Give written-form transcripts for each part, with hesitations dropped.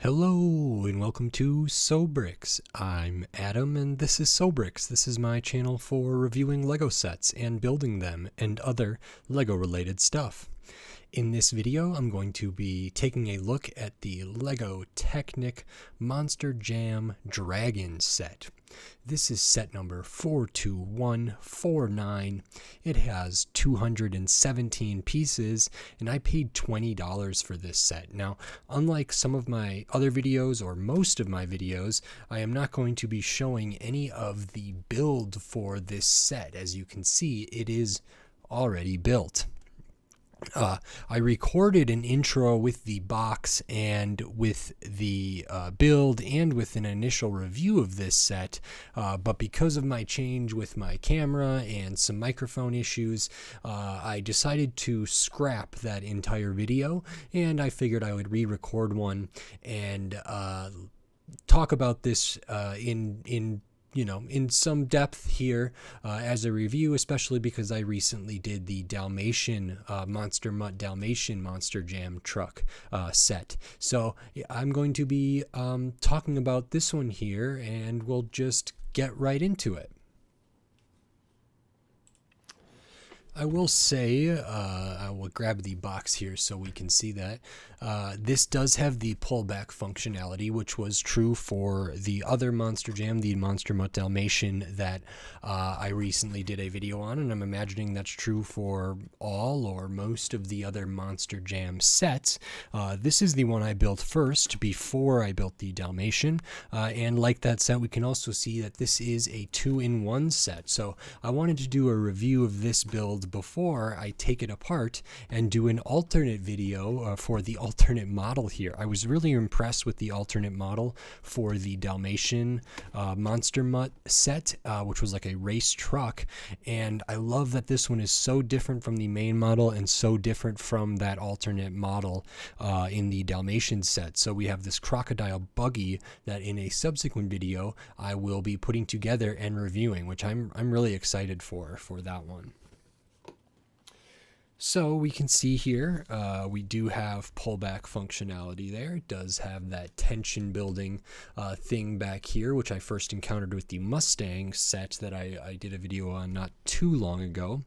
Hello and welcome to Sobricks. I'm Adam and this is Sobricks. This is my channel for reviewing Lego sets and building them and other Lego related stuff. In this video, I'm going to be taking a look at the Lego Technic Monster Jam Dragon set. This is set number 42149. It has 217 pieces, and I paid $20 for this set. Now, unlike some of my other videos, or most of my videos, I am not going to be showing any of the build for this set. As you can see, it is already built. I recorded an intro with the box and with the build and with an initial review of this set, but because of my change with my camera and some microphone issues, I decided to scrap that entire video, and I figured I would re-record one and talk about this in some depth here as a review, especially because I recently did the Dalmatian Monster Mutt Dalmatian Monster Jam truck set. So I'm going to be talking about this one here, and we'll just get right into it. I will say, I will grab the box here so we can see that. This does have the pullback functionality, which was true for the other Monster Jam, the Monster Mutt Dalmatian, that I recently did a video on, and I'm imagining that's true for all or most of the other Monster Jam sets. This is the one I built first before I built the Dalmatian, and like that set, we can also see that this is a 2-in-1 set. So I wanted to do a review of this build before I take it apart and do an alternate video for the alternate model here. I was really impressed with the alternate model for the Dalmatian Monster Mutt set, which was like a race truck, and I love that this one is so different from the main model and so different from that alternate model in the Dalmatian set. So we have this crocodile buggy that in a subsequent video I will be putting together and reviewing, which I'm really excited for that one. So we can see here, we do have pullback functionality there. It does have that tension building thing back here, which I first encountered with the Mustang set that I did a video on not too long ago.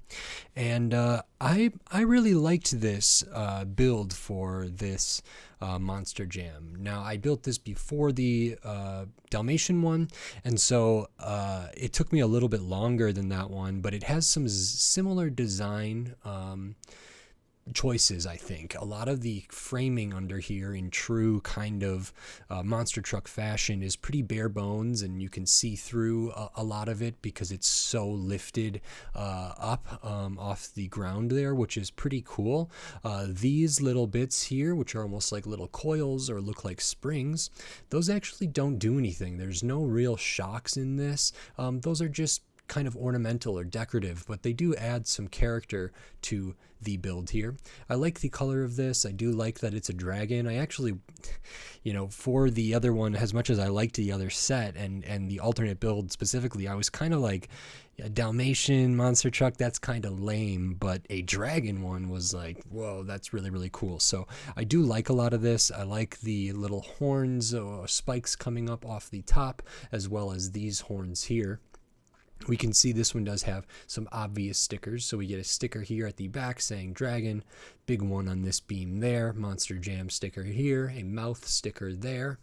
And I really liked this build for this Monster Jam. Now, I built this before the Dalmatian one, and so it took me a little bit longer than that one, but it has some similar design choices. I think a lot of the framing under here in true kind of monster truck fashion is pretty bare bones, and you can see through a lot of it because it's so lifted up off the ground there, which is pretty cool. These little bits here, which are almost like little coils or look like springs, those actually don't do anything. There's no real shocks in this. Those are just kind of ornamental or decorative, but they do add some character to the build here. I like the color of this. I do like that it's a dragon. I actually, for the other one, as much as I liked the other set and the alternate build specifically, I was kind of like, a Dalmatian monster truck, that's kind of lame, but a dragon one was like, whoa, that's really, really cool. So I do like a lot of this. I like the little horns or spikes coming up off the top, as well as these horns here. We can see this one does have some obvious stickers. So we get a sticker here at the back saying dragon, big one on this beam there, Monster Jam sticker here, a mouth sticker there.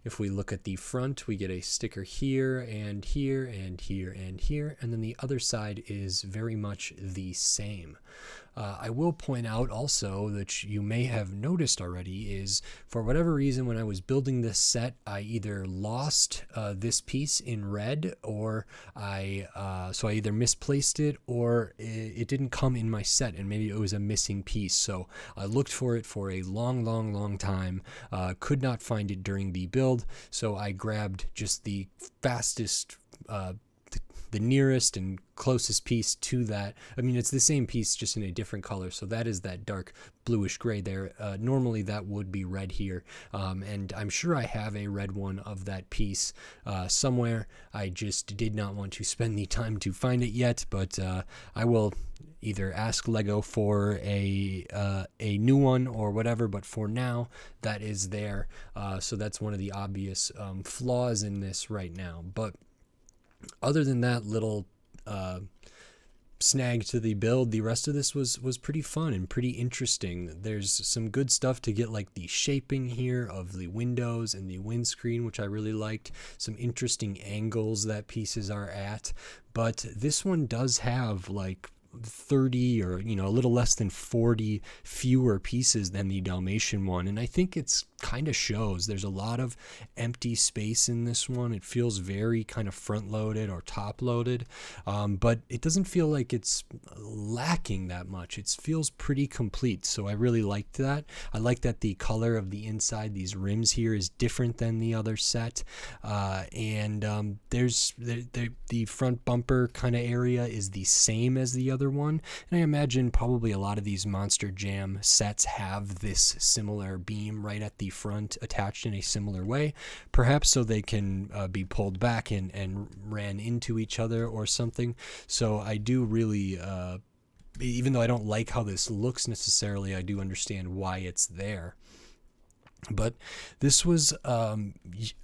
If we look at the front, we get a sticker here and here and here and here, and then the other side is very much the same. I will point out also that you may have noticed already is, for whatever reason, when I was building this set, I either lost this piece in red, or so I either misplaced it or it didn't come in my set, and maybe it was a missing piece. So I looked for it for a long time, could not find it during the build, so I grabbed just the fastest the nearest and closest piece to that, I mean, it's the same piece just in a different color, so that is that dark bluish gray there. Normally that would be red here, and I'm sure I have a red one of that piece somewhere. I just did not want to spend the time to find it yet, but I will either ask Lego for a new one or whatever, but for now that is there. So that's one of the obvious flaws in this right now. But other than that little snag to the build, the rest of this was pretty fun and pretty interesting. There's some good stuff to get, like the shaping here of the windows and the windscreen, which I really liked. Some interesting angles that pieces are at, but this one does have like 30 or a little less than 40 fewer pieces than the Dalmatian one, and I think it's kind of shows. There's a lot of empty space in this one. It feels very kind of front loaded or top loaded, but it doesn't feel like it's lacking that much. It feels pretty complete, so I really liked that. I like that the color of the inside, these rims here, is different than the other set, and there's the front bumper kind of area is the same as the other one, and I imagine probably a lot of these Monster Jam sets have this similar beam right at the front attached in a similar way, perhaps so they can be pulled back and ran into each other or something. So I do really, even though I don't like how this looks necessarily, I do understand why it's there. But this was a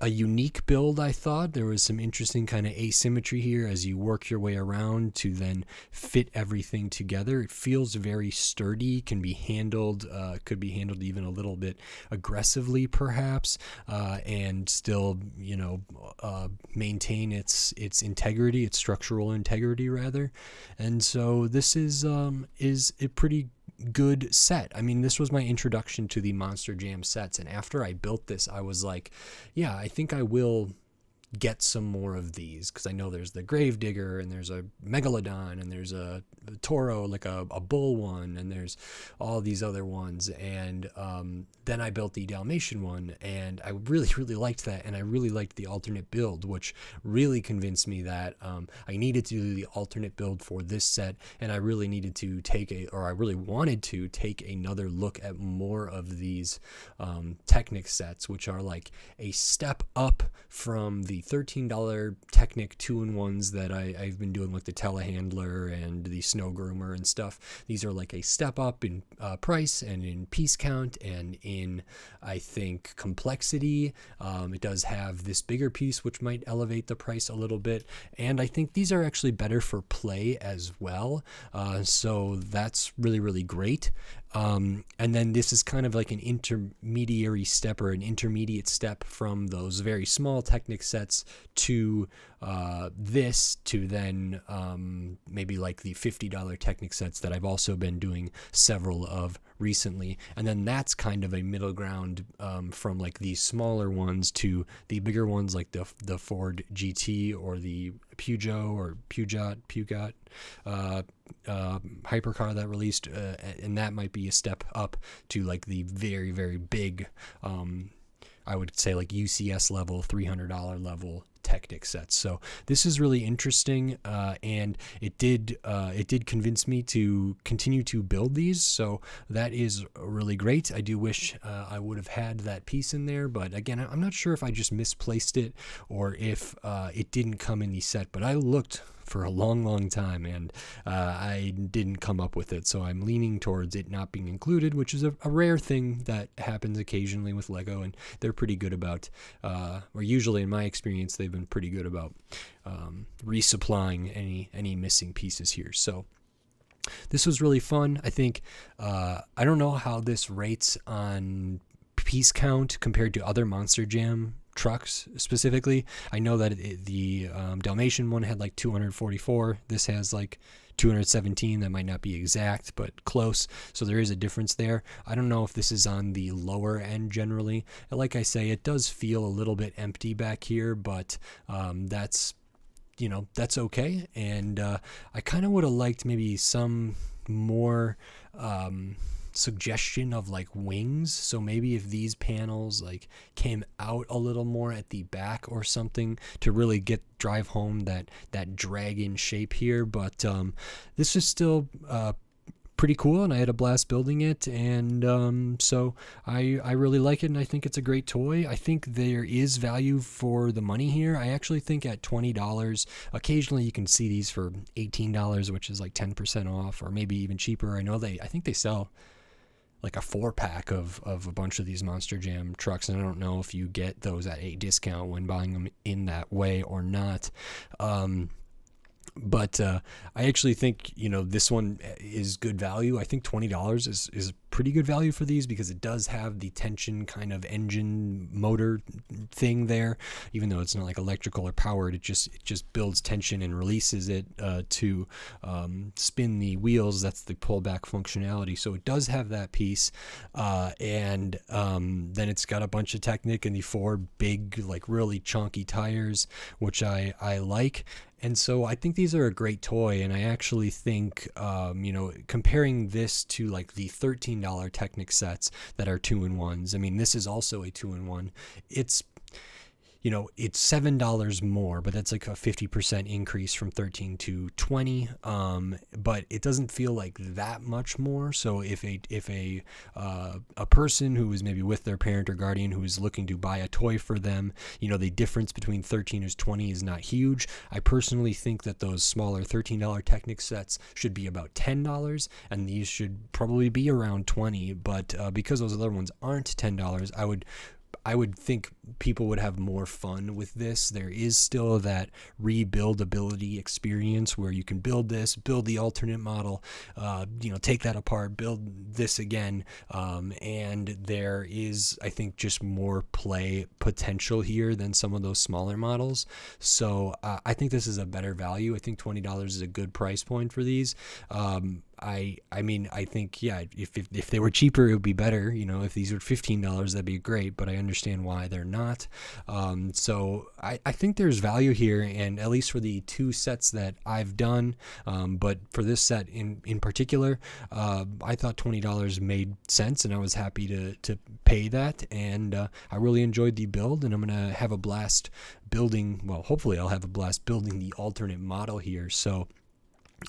unique build, I thought. There was some interesting kind of asymmetry here as you work your way around to then fit everything together. It feels very sturdy, can be handled, could be handled even a little bit aggressively perhaps, and still, maintain its integrity, its structural integrity rather. And so this is a pretty good set. I mean, this was my introduction to the Monster Jam sets, and after I built this, I was like, yeah, I think I will get some more of these, because I know there's the Gravedigger and there's a Megalodon and there's a Toro, like a bull one, and there's all these other ones. And then I built the Dalmatian one, and I really, really liked that, and I really liked the alternate build, which really convinced me that I needed to do the alternate build for this set, and I really needed to I really wanted to take another look at more of these Technic sets, which are like a step up from the $13 Technic 2-in-1s that I've been doing, like the telehandler and the snow groomer and stuff. These are like a step up in price and in piece count and in, I think, complexity. It does have this bigger piece, which might elevate the price a little bit, and I think these are actually better for play as well, so that's really, really great. And then this is kind of like an intermediary step, or an intermediate step from those very small Technic sets to this, to then maybe like the $50 Technic sets that I've also been doing several of recently. And then that's kind of a middle ground from like these smaller ones to the bigger ones, like the Ford GT or the Peugeot hypercar that released, and that might be a step up to like the very, very big, I would say like UCS level, $300 level Technic sets. So this is really interesting, and it did convince me to continue to build these, so that is really great. I do wish I would have had that piece in there, but again, I'm not sure if I just misplaced it or if it didn't come in the set, but I looked for a long time, and I didn't come up with it, so I'm leaning towards it not being included, which is a rare thing that happens occasionally with Lego, and they're pretty good about, or usually in my experience, they've been pretty good about resupplying any missing pieces here. So this was really fun. I think I don't know how this rates on piece count compared to other Monster Jam trucks specifically. I know that the Dalmatian one had like 244. This has like 217. That might not be exact, but close. So there is a difference there. I don't know if this is on the lower end generally. Like I say, it does feel a little bit empty back here, but that's okay. And I kind of would have liked maybe some more suggestion of like wings. So maybe if these panels like came out a little more at the back or something to really drive home that dragon shape here. But this is still pretty cool, and I had a blast building it, and so I really like it, and I think it's a great toy. I think there is value for the money here. I actually think at $20, occasionally you can see these for $18, which is like 10% off, or maybe even cheaper. I think they sell like a 4-pack of a bunch of these Monster Jam trucks, and I don't know if you get those at a discount when buying them in that way or not. But I actually think, this one is good value. I think $20 is pretty good value for these, because it does have the tension kind of engine motor thing there. Even though it's not like electrical or powered, it just builds tension and releases it to spin the wheels. That's the pullback functionality. So it does have that piece. And then it's got a bunch of Technic and the 4 big, like really chunky tires, which I like. And so I think these are a great toy, and I actually think, comparing this to like the $13 Technic sets that are 2-in-1s, I mean, this is also a 2-in-1. It's $7 more, but that's like a 50% increase from 13 to 20. But it doesn't feel like that much more. So if a person who is maybe with their parent or guardian who is looking to buy a toy for them, the difference between 13 and 20 is not huge. I personally think that those smaller $13 Technic sets should be about $10, and these should probably be around 20. But because those other ones aren't $10, I would think people would have more fun with this. There is still that rebuildability experience where you can build the alternate model, take that apart, build this again, and there is, I think, just more play potential here than some of those smaller models. So I think this is a better value. I think $20 is a good price point for these. I think, yeah, if they were cheaper, it would be better. If these were $15, that'd be great, but I understand why they're not. So I think there's value here, and at least for the 2 sets that I've done, but for this set in particular, I thought $20 made sense, and I was happy to pay that, and I really enjoyed the build, and I'm going to have a blast hopefully I'll have a blast building the alternate model here. So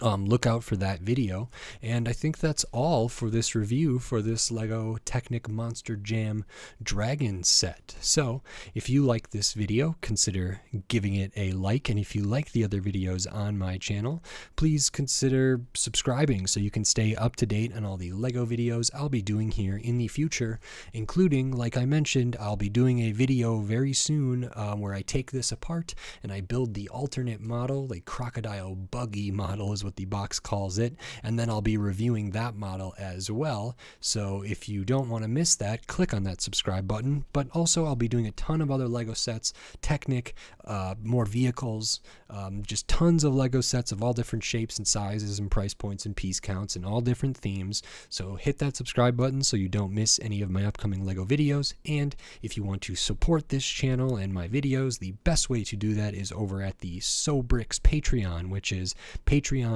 look out for that video. And I think that's all for this review for this Lego Technic Monster Jam Dragon set. So if you like this video, consider giving it a like, and if you like the other videos on my channel, please consider subscribing so you can stay up to date on all the Lego videos I'll be doing here in the future, including, like I mentioned, I'll be doing a video very soon where I take this apart and I build the alternate model, the crocodile buggy model is what the box calls it, and then I'll be reviewing that model as well. So if you don't want to miss that, click on that subscribe button. But also I'll be doing a ton of other Lego sets, Technic, more vehicles, just tons of Lego sets of all different shapes and sizes and price points and piece counts and all different themes. So hit that subscribe button so you don't miss any of my upcoming Lego videos. And if you want to support this channel and my videos, the best way to do that is over at the Sobricks Patreon, which is patreon.com/SOBRICKS.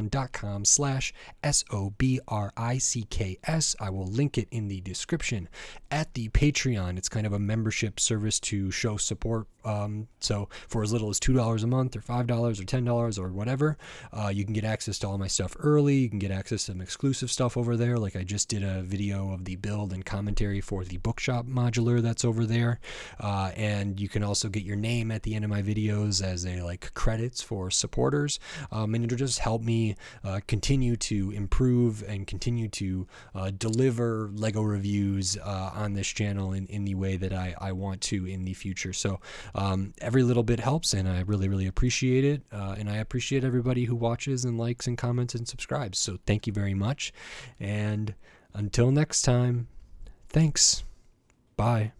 I will link it in the description. At the Patreon, it's kind of a membership service to show support. So for as little as $2 a month or $5 or $10 or whatever, you can get access to all my stuff early. You can get access to some exclusive stuff over there. Like I just did a video of the build and commentary for the bookshop modular that's over there. And you can also get your name at the end of my videos as credits for supporters. And it'll just help me continue to improve and continue to deliver Lego reviews on this channel in the way that I want to in the future. So every little bit helps, and I really, really appreciate it. And I appreciate everybody who watches and likes and comments and subscribes. So thank you very much. And until next time, thanks. Bye.